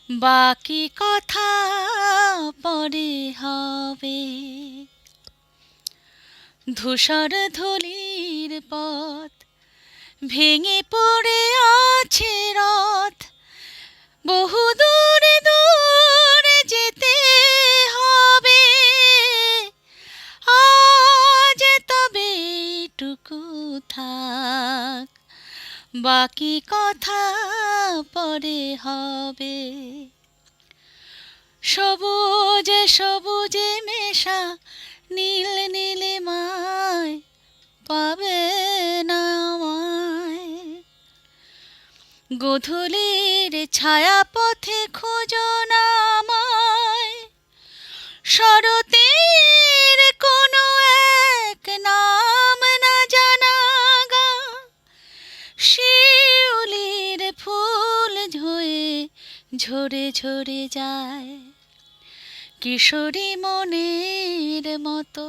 বাকি কথা পরে হবে। ধূসর ধূলির পথ ভেঙে পড়ে আছে রথ, বহু দূরে দূরে যেতে হবে। আজ তবে এইটুকু থাক, বাকি কথা পরে হবে। সবুজে সবুজে মেশা নীল নীলিমায় পাবে না আমায়। গোধূলির ছায়া পথে খোঁজো না আমায়, শরতের কোনো এক নাম না জানা গা। শিউলির ফুল ঝরে ঝরে ঝরে যায়, কিশোরী মনের মতো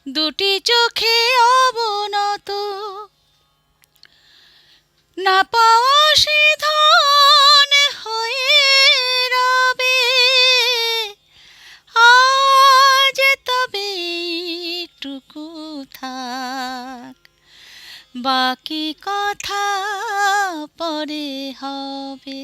দুটি চোখে অবনত। না পাওয়া সে ধন হয়ে রবে, আজ তবে এইটুকু থাক, বাকি কথা পরে হবে।